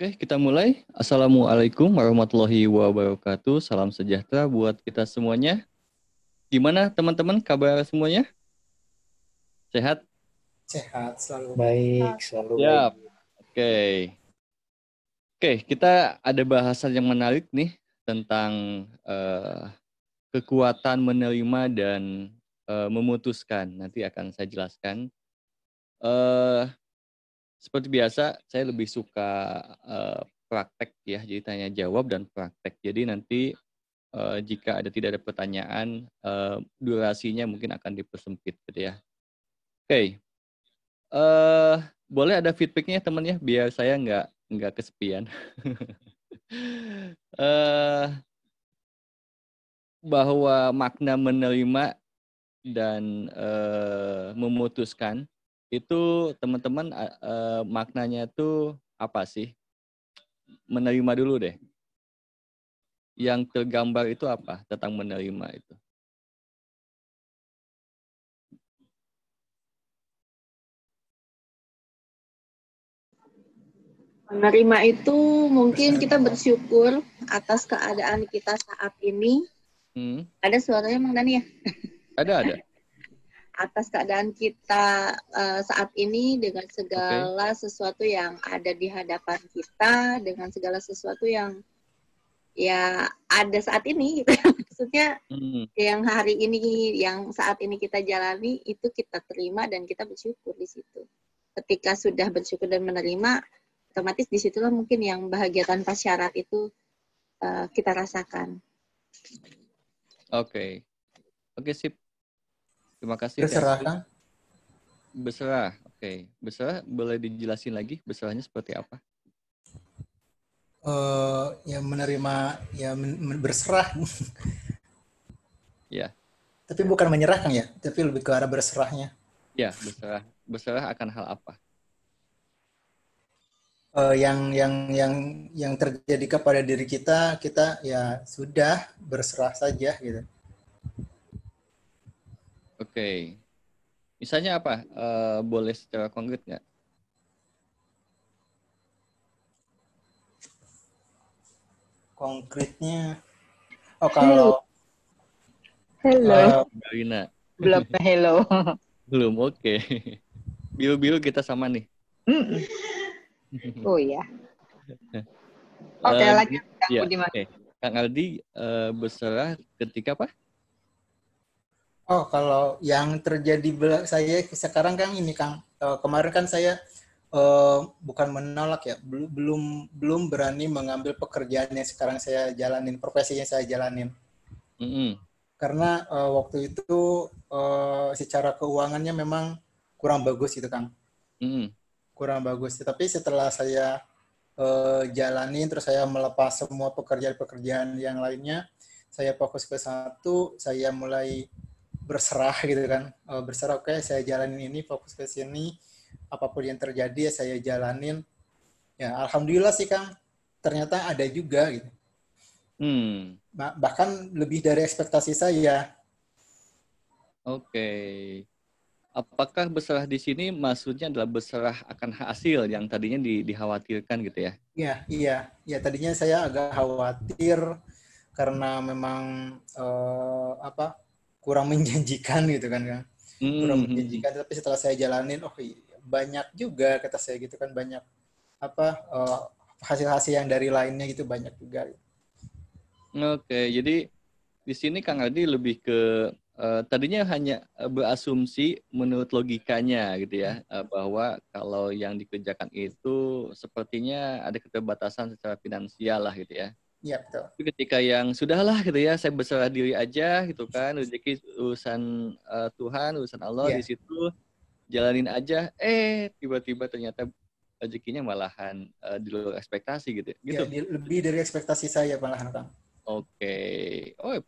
Oke, kita mulai. Assalamualaikum warahmatullahi wabarakatuh. Salam sejahtera buat kita semuanya. Gimana teman-teman kabar semuanya? Sehat? Sehat, selalu baik, selalu baik. Siap. Oke. Oke, kita ada bahasan yang menarik nih tentang kekuatan menerima dan memutuskan. Nanti akan saya jelaskan. Seperti biasa, saya lebih suka praktek ya, jadi tanya jawab dan praktek. Jadi nanti jika tidak ada pertanyaan, durasinya mungkin akan dipersempit gitu ya. Oke, boleh ada feedbacknya teman ya, biar saya nggak kesepian. Bahwa makna menerima dan memutuskan itu teman-teman maknanya tuh apa sih? Menerima dulu deh. Yang tergambar itu apa tentang menerima itu? Menerima itu mungkin kita bersyukur atas keadaan kita saat ini. Ada suaranya Mang Dani ya? Ada. Atas keadaan kita saat ini dengan segala sesuatu yang ada di hadapan kita, dengan segala sesuatu yang ya ada saat ini gitu. Maksudnya yang hari ini, yang saat ini kita jalani itu kita terima dan kita bersyukur di situ. Ketika sudah bersyukur dan menerima, otomatis disitulah mungkin yang bahagia tanpa syarat itu kita rasakan. Oke, sip. Terima kasih. Berserah kan? Berserah, oke. Berserah boleh dijelasin lagi berserahnya seperti apa? Ya menerima, ya berserah. Ya. Tapi bukan menyerah kan ya? Tapi lebih ke arah berserahnya. Ya, berserah. Berserah akan hal apa? Yang terjadi kepada diri kita ya sudah berserah saja gitu. Oke. Misalnya apa? Boleh secara konkret nggak? Konkretnya, kalau Hello. Marina. Belum hello. Belum, oke. Biru-biru kita sama nih. Oh iya. Oke, lanjut Kang Budiman. Kang Aldi berserah ketika apa? Oh, kalau yang terjadi saya sekarang Kang ini Kang, kemarin kan saya bukan menolak ya, belum berani mengambil pekerjaan yang sekarang saya jalanin, profesi yang saya jalanin. Karena waktu itu secara keuangannya memang kurang bagus gitu Kang. Kurang bagus. Tapi setelah saya jalanin, terus saya melepas semua pekerjaan-pekerjaan yang lainnya, saya fokus ke satu, saya mulai berserah gitu kan. Berserah, oke, saya jalanin ini, fokus ke sini, apapun yang terjadi saya jalanin. Ya, alhamdulillah sih Kang, ternyata ada juga gitu. Bahkan lebih dari ekspektasi saya. Oke. Apakah berserah di sini maksudnya adalah berserah akan hasil yang tadinya dikhawatirkan gitu ya? Iya. Tadinya saya agak khawatir karena memang kurang menjanjikan gitu kan, Kang. Kurang menjanjikan, tapi setelah saya jalanin, banyak juga kata saya gitu kan, banyak hasil-hasil yang dari lainnya gitu banyak juga. Oke, jadi di sini Kang Aldi lebih ke tadinya hanya berasumsi menurut logikanya gitu ya, bahwa kalau yang dikerjakan itu sepertinya ada keterbatasan secara finansial lah gitu ya. Iya, betul. Tapi ketika yang sudahlah gitu ya, saya berserah diri aja gitu kan, rezeki urusan Tuhan, urusan Allah, di situ jalanin aja, tiba-tiba ternyata rezekinya malahan di luar ekspektasi gitu. Ya, lebih dari ekspektasi saya malahan, Kang. Oke.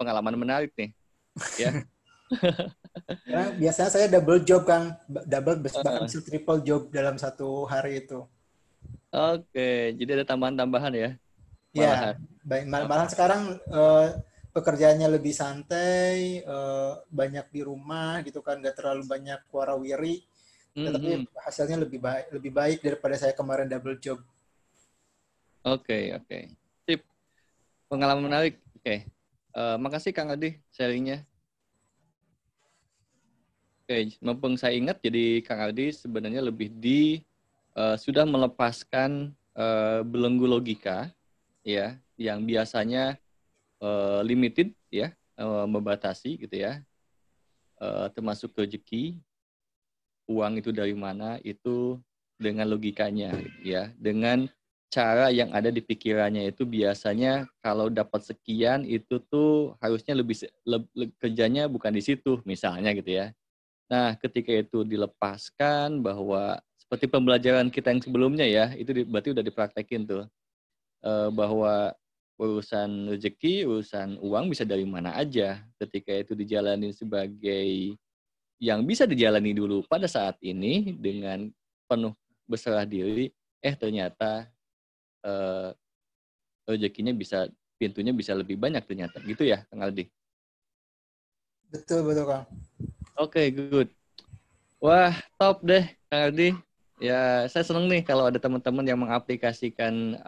Pengalaman menarik nih. Ya. Karena biasanya saya double job, Kang. Bahkan bisa triple job dalam satu hari itu. Oke, jadi ada tambahan-tambahan ya? Malahan. Ya, malahan sekarang pekerjaannya lebih santai, banyak di rumah gitu kan, nggak terlalu banyak warawiri. Tapi hasilnya lebih baik daripada saya kemarin double job. Oke. Sip. Pengalaman menarik. Oke. Makasih Kang Aldi sharingnya. Oke, mumpung saya ingat, jadi Kang Aldi sebenarnya lebih sudah melepaskan belenggu logika, ya, yang biasanya limited, ya, membatasi, gitu ya, termasuk rezeki, uang itu dari mana, itu dengan logikanya, ya, dengan cara yang ada di pikirannya itu biasanya kalau dapat sekian itu tuh harusnya kerjanya bukan di situ, misalnya gitu ya. Nah, ketika itu dilepaskan bahwa seperti pembelajaran kita yang sebelumnya ya, itu berarti udah dipraktekin tuh, bahwa urusan rezeki, urusan uang bisa dari mana aja. Ketika itu dijalani sebagai yang bisa dijalani dulu pada saat ini dengan penuh berserah diri, ternyata rezekinya pintunya bisa lebih banyak ternyata. Gitu ya, Kang Aldi? Betul, Kang. Oke, good. Wah, top deh, Kang Aldi. Ya, saya senang nih kalau ada teman-teman yang mengaplikasikan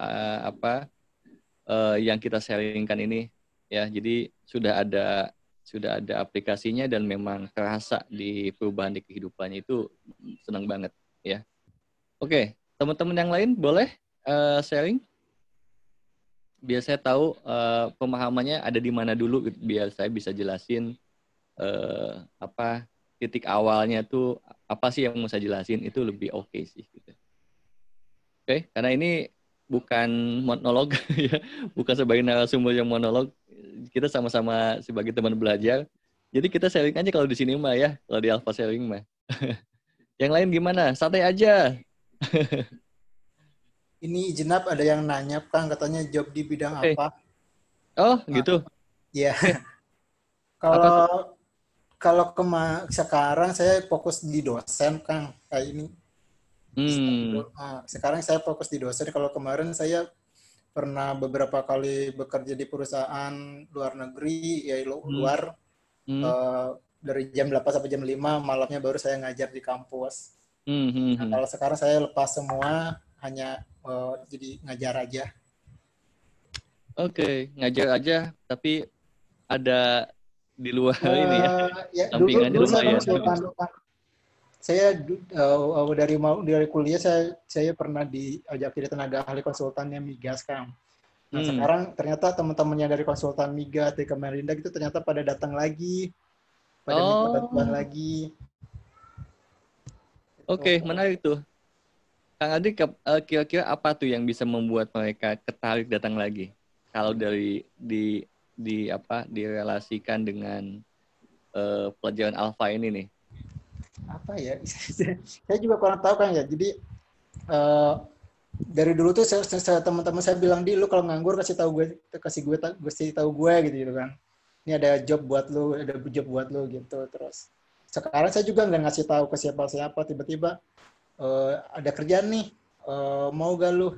yang kita sharingkan ini. Ya, jadi sudah ada aplikasinya dan memang terasa di perubahan di kehidupannya, itu senang banget ya. Oke, teman-teman yang lain boleh sharing? Biar saya tahu pemahamannya ada di mana dulu, biar saya bisa jelasin titik awalnya tuh apa sih yang mau saya jelasin, itu lebih oke sih gitu. Oke, karena ini bukan monolog ya, bukan sebagai narasumber yang monolog, kita sama-sama sebagai teman belajar. Jadi kita sharing aja kalau di sini mah ya, kalau di Alpha Sharing mah. Yang lain gimana? Santai aja. Ini Jenap ada yang nanya, Kang, katanya job di bidang apa? Oh, gitu. Iya. Apa tuh? Kalau sekarang saya fokus di dosen, Kang. Kayak ini. Sekarang saya fokus di dosen. Kalau kemarin saya pernah beberapa kali bekerja di perusahaan luar negeri, ya luar. Dari jam 8 sampai jam 5, malamnya baru saya ngajar di kampus. Nah, kalau sekarang saya lepas semua, hanya jadi ngajar aja. Oke, ngajar aja, tapi ada di luar ini ya. Dulu saya konsultan. Saya dari kuliah saya pernah diajak jadi tenaga ahli konsultannya Migas, Kang. Nah, sekarang ternyata teman-temannya dari konsultan Migas di Kemenrindag itu ternyata pada datang lagi, pada minta bantuan lagi. Oke, menarik tuh. Kang Adi, kira-kira apa tuh yang bisa membuat mereka ketarik datang lagi? Kalau direlasikan dengan pelajaran Alpha ini nih. Apa ya? Saya juga kurang tahu, Kang, ya. Jadi dari dulu tuh teman-teman saya bilang, lu kalau nganggur kasih tahu gue gitu kan. Ini ada job buat lu, gitu. Terus sekarang saya juga nggak ngasih tahu ke siapa-siapa, tiba-tiba ada kerjaan nih, mau gak lu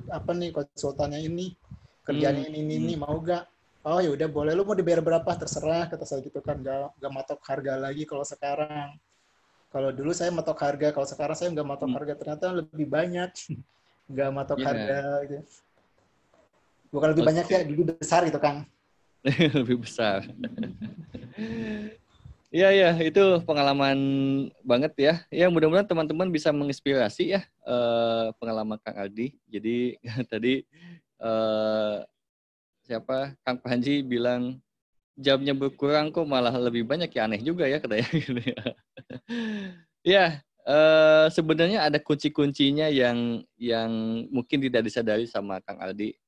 konsultannya ini, kerjaan ini mau gak? Oh ya udah boleh, lu mau dibayar berapa terserah, kata saya gitu kan, gak matok harga lagi kalau sekarang. Kalau dulu saya matok harga, kalau sekarang saya nggak matok harga, ternyata lebih banyak, nggak matok harga gitu. Bukan lebih banyak ya, lebih besar gitu, Kang. Lebih besar. Iya, itu pengalaman banget ya. Ya, mudah-mudahan teman-teman bisa menginspirasi ya pengalaman Kang Aldi. Jadi tadi Kang Panji bilang jamnya berkurang kok malah lebih banyak, ya aneh juga ya katanya gitu ya. Ya, sebenarnya ada kunci-kuncinya yang mungkin tidak disadari sama Kang Aldi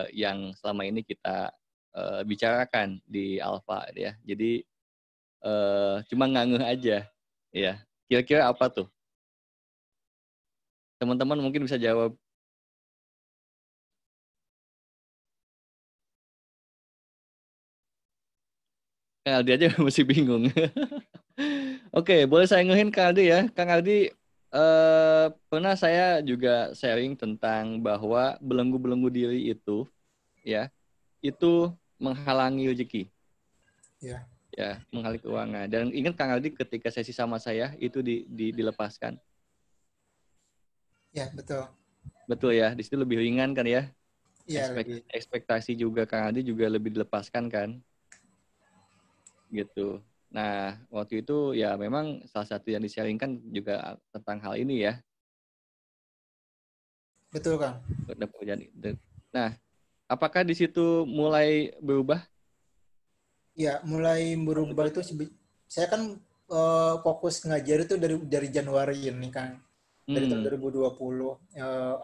yang selama ini kita bicarakan di Alpha ya. Jadi cuma ngangeh aja ya. Kira-kira apa tuh? Teman-teman mungkin bisa jawab. Kang Aldi aja masih bingung. Oke, boleh saya ngehin Kang Aldi ya. Kang Aldi, pernah saya juga sharing tentang bahwa belenggu-belenggu diri itu ya, itu menghalangi rezeki. Ya. Ya, menghalangi keuangan. Dan ingat Kang Aldi ketika sesi sama saya itu dilepaskan. Ya, betul. Betul ya, di situ lebih ringan kan ya. Iya, lebih. Ekspektasi juga Kang Adi juga lebih dilepaskan kan, gitu. Nah, waktu itu ya memang salah satu yang di-sharingkan juga tentang hal ini ya. Betul, Kang. Nah, apakah di situ mulai berubah? Ya, mulai berubah itu saya kan fokus ngajar itu dari Januari ini, Kang. Dari tahun 2020.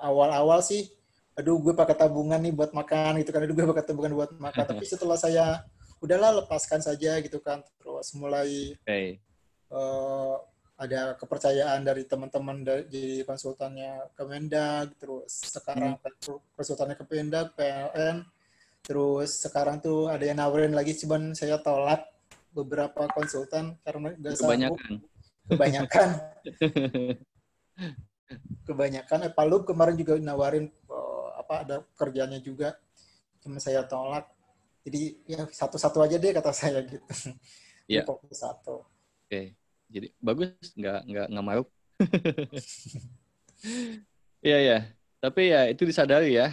Awal-awal sih, aduh gue pakai tabungan nih buat makan gitu kan, aduh gue pakai tabungan buat makan. Tapi setelah saya udahlah lepaskan saja gitu kan, terus mulai ada kepercayaan dari teman-teman di konsultannya Kemendag, terus sekarang konsultannya Kemendag, PLN, terus sekarang tuh ada yang nawarin lagi, cuman saya tolak beberapa konsultan karena nggak sanggup. Kebanyakan. Palu kemarin juga nawarin ada kerjanya juga, cuma saya tolak. Jadi ya satu-satu aja deh kata saya gitu. Jadi fokus satu. Oke. Jadi bagus, nggak maruk. Iya ya. Tapi ya itu disadari ya.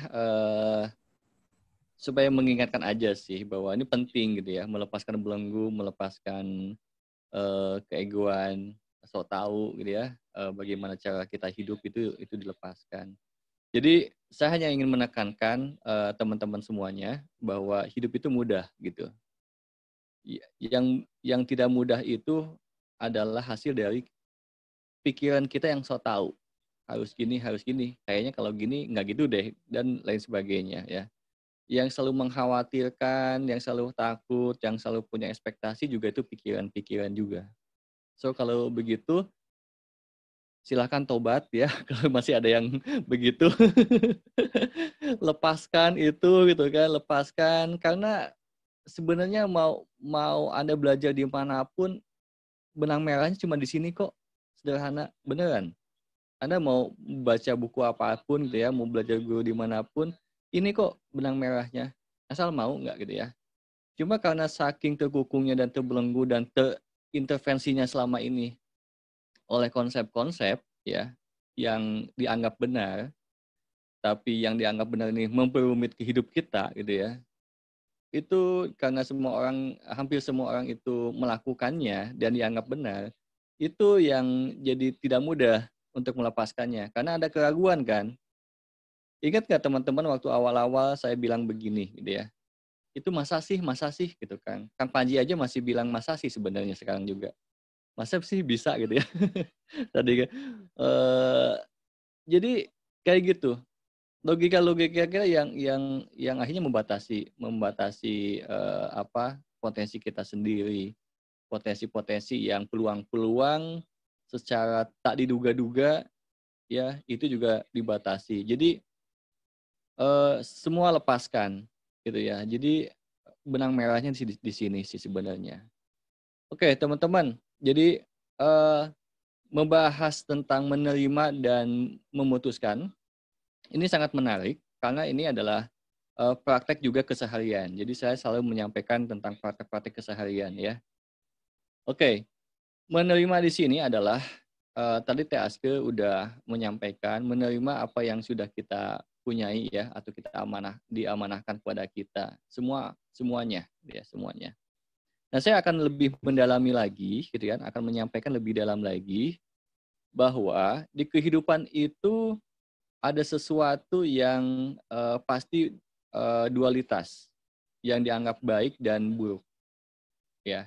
Supaya mengingatkan aja sih bahwa ini penting gitu ya, melepaskan belenggu, melepaskan keegoan, sok tahu gitu ya, bagaimana cara kita hidup itu dilepaskan. Jadi saya hanya ingin menekankan teman-teman semuanya bahwa hidup itu mudah gitu. Yang tidak mudah itu adalah hasil dari pikiran kita yang sok tahu. Harus gini, kayaknya kalau gini nggak gitu deh, dan lain sebagainya ya. Yang selalu mengkhawatirkan, yang selalu takut, yang selalu punya ekspektasi juga itu pikiran-pikiran juga. So kalau begitu, silahkan tobat ya, kalau masih ada yang begitu. Lepaskan itu gitu kan, lepaskan. Karena sebenarnya mau Anda belajar dimanapun, benang merahnya cuma di sini kok. Sederhana, beneran. Anda mau baca buku apapun gitu ya, mau belajar guru dimanapun, ini kok benang merahnya. Asal mau nggak gitu ya. Cuma karena saking terkukungnya dan terbelenggu dan terintervensinya selama ini oleh konsep-konsep ya yang dianggap benar, tapi yang dianggap benar ini memperumit hidup kita gitu ya. Itu karena hampir semua orang itu melakukannya dan dianggap benar, itu yang jadi tidak mudah untuk melepaskannya. Karena ada keraguan kan. Ingat nggak teman-teman waktu awal-awal saya bilang begini gitu ya. Itu masa sih gitu kan. Kang Panji aja masih bilang masa sih sebenarnya sekarang juga. Masa sih bisa gitu ya. Tadi kan. Jadi kayak gitu. Logika yang akhirnya membatasi potensi kita sendiri. Potensi-potensi yang peluang-peluang secara tak diduga-duga ya itu juga dibatasi. Jadi semua lepaskan gitu ya. Jadi benang merahnya di sini sih sebenarnya. Oke, teman-teman. Jadi membahas tentang menerima dan memutuskan ini sangat menarik karena ini adalah praktek juga keseharian. Jadi saya selalu menyampaikan tentang praktek-praktek keseharian ya. Oke, menerima di sini adalah tadi Teh Aske udah menyampaikan menerima apa yang sudah kita punyai ya atau kita diamanahkan kepada kita semuanya ya semuanya. Nah, saya akan lebih mendalami lagi gitu kan, akan menyampaikan lebih dalam lagi bahwa di kehidupan itu ada sesuatu yang pasti dualitas yang dianggap baik dan buruk ya.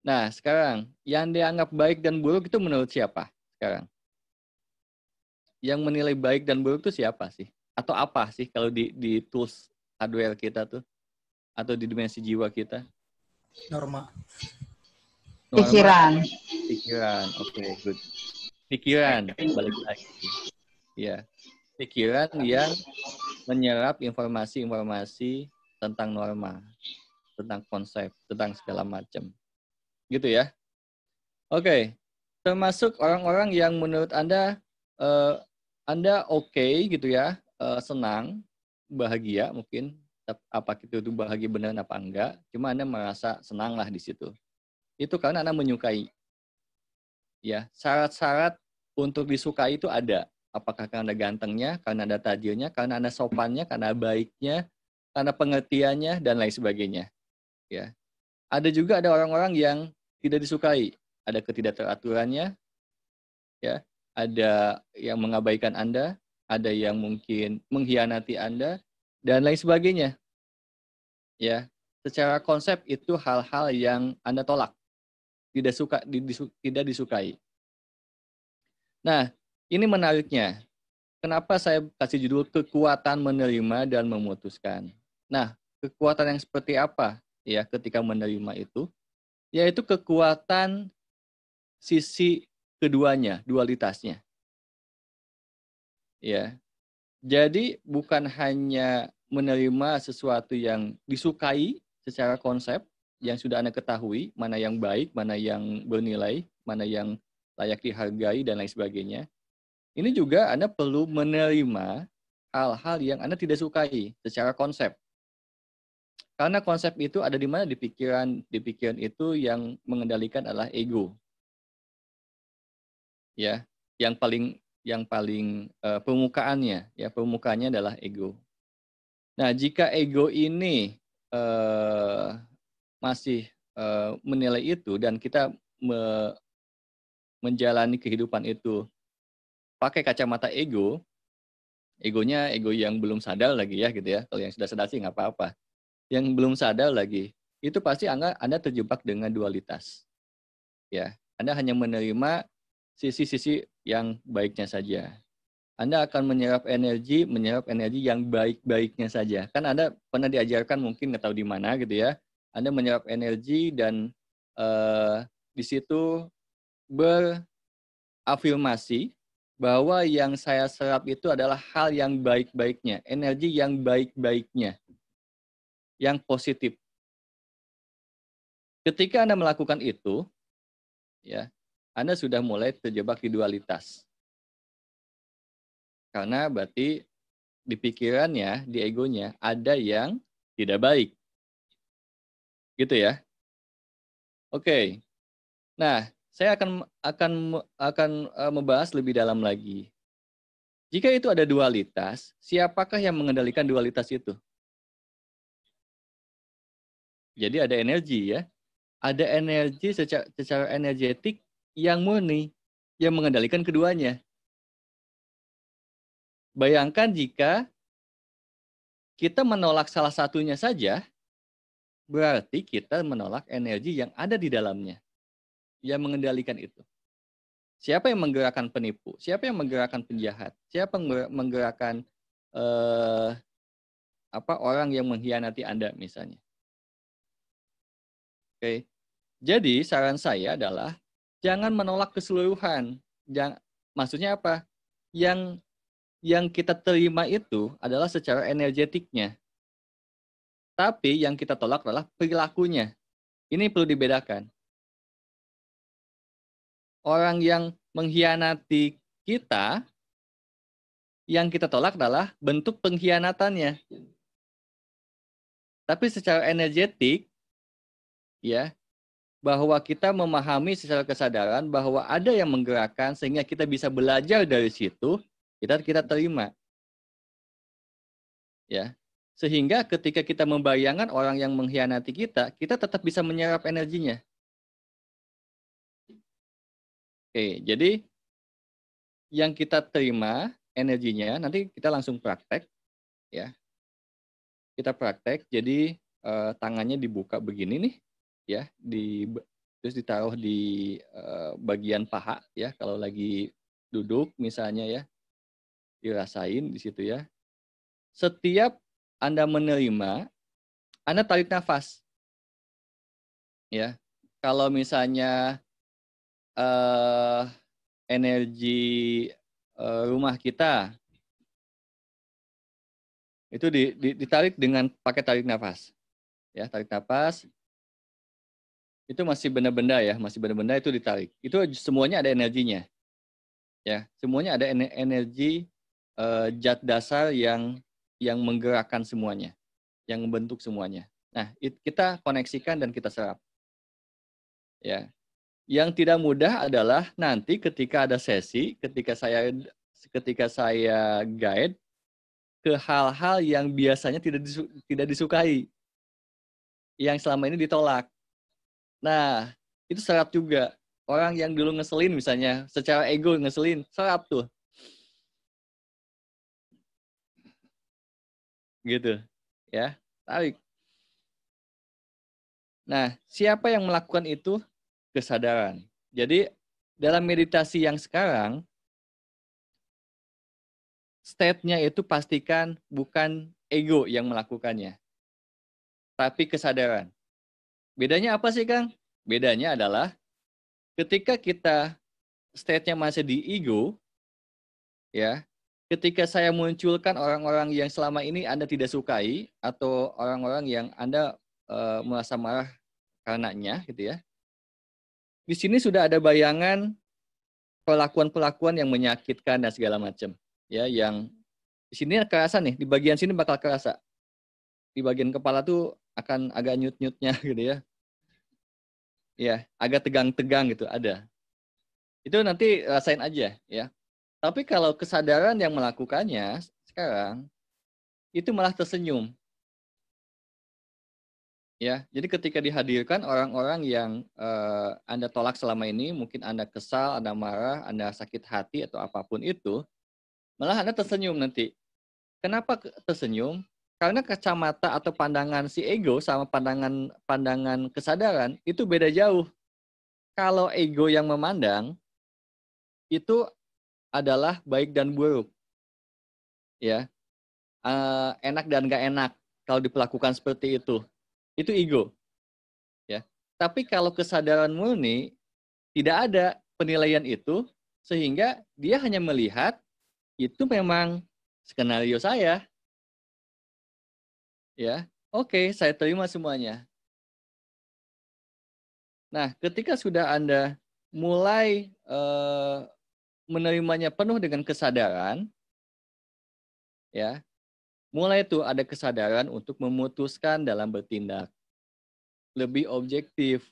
Nah, sekarang yang dianggap baik dan buruk itu menurut siapa sekarang? Yang menilai baik dan buruk itu siapa sih? Atau apa sih kalau di tools hardware kita tuh? Atau di dimensi jiwa kita? Norma. Pikiran. Oke, good. Pikiran, balik lagi. Ya, pikiran yang menyerap informasi-informasi tentang norma, tentang konsep, tentang segala macam. Gitu ya. Oke, termasuk orang-orang yang menurut Anda oke gitu ya, senang, bahagia mungkin, apa itu bahagia benar apa enggak, cuma Anda merasa senang lah di situ. Itu karena Anda menyukai. Ya, syarat-syarat untuk disukai itu ada. Apakah karena gantengnya, karena ada tajilnya, karena ada sopannya, karena baiknya, karena pengertiannya, dan lain sebagainya. Ya. Ada juga ada orang-orang yang tidak disukai. Ada ketidakteraturannya, ya. Ada yang mengabaikan Anda, ada yang mungkin mengkhianati Anda, dan lain sebagainya. Ya. Secara konsep itu hal-hal yang Anda tolak, tidak disukai. Nah, ini menariknya. Kenapa saya kasih judul kekuatan menerima dan memutuskan? Nah, kekuatan yang seperti apa ya ketika menerima itu? Yaitu kekuatan sisi keduanya, dualitasnya. Ya. Jadi bukan hanya menerima sesuatu yang disukai secara konsep yang sudah Anda ketahui, mana yang baik, mana yang bernilai, mana yang layak dihargai dan lain sebagainya. Ini juga Anda perlu menerima hal-hal yang Anda tidak sukai secara konsep. Karena konsep itu ada di mana di pikiran itu yang mengendalikan adalah ego. Ya, yang paling permukaannya adalah ego. Nah, jika ego ini masih menilai itu dan kita menjalani kehidupan itu pakai kacamata egonya ego yang belum sadar lagi ya gitu ya. Kalau yang sudah sadar sih nggak apa-apa. Yang belum sadar lagi, itu pasti Anda terjebak dengan dualitas. Ya, Anda hanya menerima sisi-sisi yang baiknya saja. Anda akan menyerap energi yang baik-baiknya saja. Kan Anda pernah diajarkan mungkin nggak tahu di mana gitu ya. Anda menyerap energi dan di situ berafirmasi bahwa yang saya serap itu adalah hal yang baik-baiknya, energi yang baik-baiknya, yang positif. Ketika Anda melakukan itu, ya, Anda sudah mulai terjebak di dualitas. Karena berarti di pikirannya, di egonya, ada yang tidak baik. Gitu ya. Oke. Nah, saya akan membahas lebih dalam lagi. Jika itu ada dualitas, siapakah yang mengendalikan dualitas itu? Jadi ada energi ya. Ada energi secara energetik yang murni, yang mengendalikan keduanya. Bayangkan jika kita menolak salah satunya saja, berarti kita menolak energi yang ada di dalamnya, yang mengendalikan itu. Siapa yang menggerakkan penipu? Siapa yang menggerakkan penjahat? Siapa yang menggerakkan orang yang mengkhianati Anda misalnya? Oke. Jadi saran saya adalah jangan menolak keseluruhan. Maksudnya apa? Yang kita terima itu adalah secara energetiknya. Tapi yang kita tolak adalah perilakunya. Ini perlu dibedakan. Orang yang mengkhianati kita, yang kita tolak adalah bentuk pengkhianatannya. Tapi secara energetik, ya, bahwa kita memahami secara kesadaran bahwa ada yang menggerakkan sehingga kita bisa belajar dari situ, kita terima. Ya. Sehingga ketika kita membayangkan orang yang mengkhianati kita tetap bisa menyerap energinya. Oke, jadi yang kita terima energinya, nanti kita langsung praktek, ya. Kita praktek, jadi tangannya dibuka begini nih, ya, terus ditaruh di bagian paha, ya, kalau lagi duduk misalnya ya, dirasain di situ ya. Setiap Anda menerima, Anda tarik nafas, ya. Kalau misalnya energi rumah kita itu ditarik dengan pakai tarik nafas, ya, tarik nafas itu masih benda-benda ya, masih benda-benda itu ditarik, itu semuanya ada energinya, ya, semuanya ada energi zat dasar yang menggerakkan semuanya, yang membentuk semuanya. Nah, kita koneksikan dan kita serap, ya. Yang tidak mudah adalah nanti ketika ada sesi, ketika saya ketika saya guide ke hal-hal yang biasanya tidak disukai, yang selama ini ditolak. Nah, itu serap juga. Orang yang dulu ngeselin misalnya, secara ego ngeselin, serap tuh. Gitu. Ya, tarik. Nah, siapa yang melakukan itu? Kesadaran. Jadi, dalam meditasi yang sekarang, state-nya itu pastikan bukan ego yang melakukannya, tapi kesadaran. Bedanya apa sih, Kang? Bedanya adalah ketika kita state-nya masih di ego, ya, ketika saya munculkan orang-orang yang selama ini Anda tidak sukai, atau orang-orang yang Anda merasa marah karenanya, gitu ya. Di sini sudah ada bayangan perlakuan-perlakuan yang menyakitkan dan segala macam. Ya, yang di sini kerasa nih, di bagian sini bakal kerasa. Di bagian kepala tuh akan agak nyut-nyutnya gitu ya. Ya, agak tegang-tegang gitu ada. Itu nanti rasain aja ya. Tapi kalau kesadaran yang melakukannya sekarang itu malah tersenyum. Ya, jadi ketika dihadirkan orang-orang yang Anda tolak selama ini, mungkin Anda kesal, Anda marah, Anda sakit hati atau apapun itu, malah Anda tersenyum nanti. Kenapa tersenyum? Karena kacamata atau pandangan si ego sama pandangan kesadaran itu beda jauh. Kalau ego yang memandang itu adalah baik dan buruk, ya, enak dan gak enak kalau diperlakukan seperti itu ego, ya. Tapi kalau kesadaran murni tidak ada penilaian itu, sehingga dia hanya melihat itu memang skenario saya. Ya, oke, saya terima semuanya. Nah, ketika sudah Anda mulai menerimanya penuh dengan kesadaran, ya, mulai itu ada kesadaran untuk memutuskan dalam bertindak lebih objektif.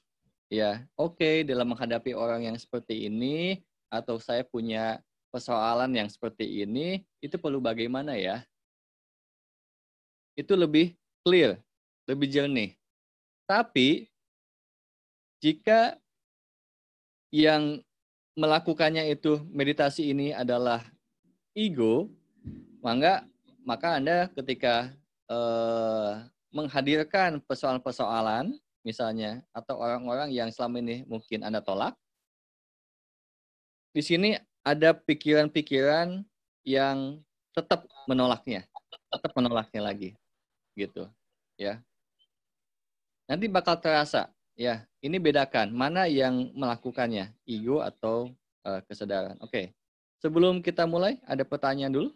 Ya, oke, dalam menghadapi orang yang seperti ini, atau saya punya persoalan yang seperti ini, itu perlu bagaimana ya? Itu lebih clear, lebih jernih. Tapi jika yang melakukannya itu meditasi ini adalah ego, maka Anda ketika menghadirkan persoalan-persoalan misalnya, atau orang-orang yang selama ini mungkin Anda tolak, di sini ada pikiran-pikiran yang tetap menolaknya lagi. Gitu ya, nanti bakal terasa ya. Ini bedakan mana yang melakukannya, ego atau kesadaran. Oke, sebelum kita mulai ada pertanyaan dulu.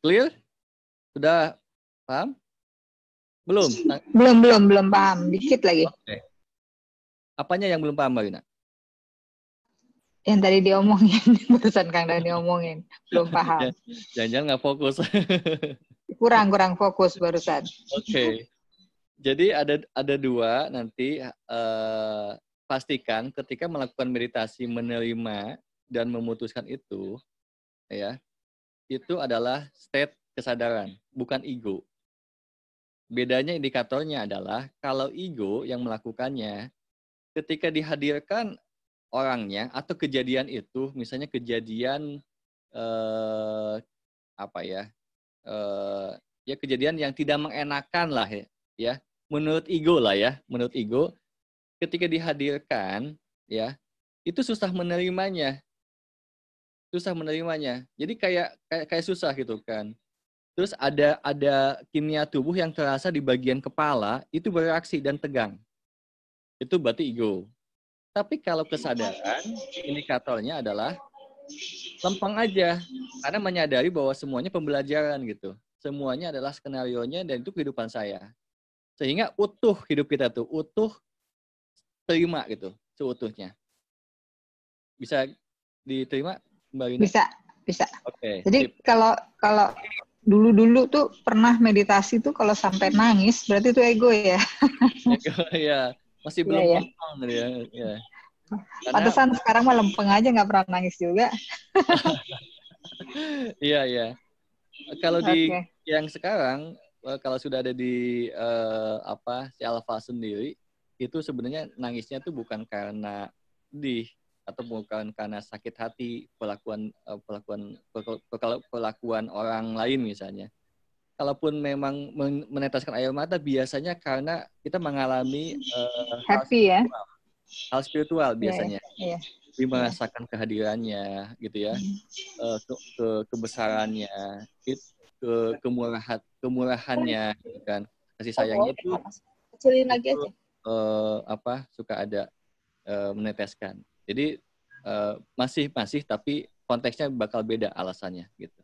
Clear? Sudah paham? Belum paham, dikit lagi. Oke. Apanya yang belum paham, Mbak Wina? Yang tadi diomongin, barusan Kang Dani omongin, belum paham. Jangan-jangan nggak fokus. Kurang fokus barusan. Oke. Jadi ada dua nanti, pastikan ketika melakukan meditasi menerima dan memutuskan itu, ya, itu adalah state kesadaran, bukan ego. Bedanya indikatornya adalah kalau ego yang melakukannya, ketika dihadirkan orangnya atau kejadian itu, misalnya kejadian ya kejadian yang tidak mengenakan lah ya, menurut ego lah ya, menurut ego, ketika dihadirkan ya, itu susah menerimanya. Jadi kayak susah gitu kan. Terus ada kimia tubuh yang terasa di bagian kepala itu bereaksi dan tegang. Itu berarti ego. Tapi kalau kesadaran, indikatornya adalah lempeng aja, karena menyadari bahwa semuanya pembelajaran gitu. Semuanya adalah skenarionya dan itu kehidupan saya. Sehingga utuh hidup kita tuh, utuh terima gitu, seutuhnya. Bisa diterima, Mbak Wina? Bisa. Oke. Jadi kalau dulu tuh pernah meditasi tuh kalau sampai nangis berarti itu ego ya. Ya. masih Iya, belum iya. normal gitu ya. Ya. Karena Pantesan sekarang mah lempeng aja nggak pernah nangis juga. iya iya. Kalau di Oke. yang sekarang, kalau sudah ada di si Alfa sendiri, itu sebenarnya nangisnya tuh bukan karena sedih atau bukan karena sakit hati perlakuan orang lain misalnya. Kalaupun memang meneteskan air mata, biasanya karena kita mengalami Happy ya. hal spiritual Iya, iya. biasanya. Iya. Merasakan kehadirannya gitu ya, kebesarannya, kemurahannya gitu kan, kasih sayangnya itu Kecilin lagi aja. suka ada meneteskan. Jadi masih tapi konteksnya bakal beda alasannya gitu.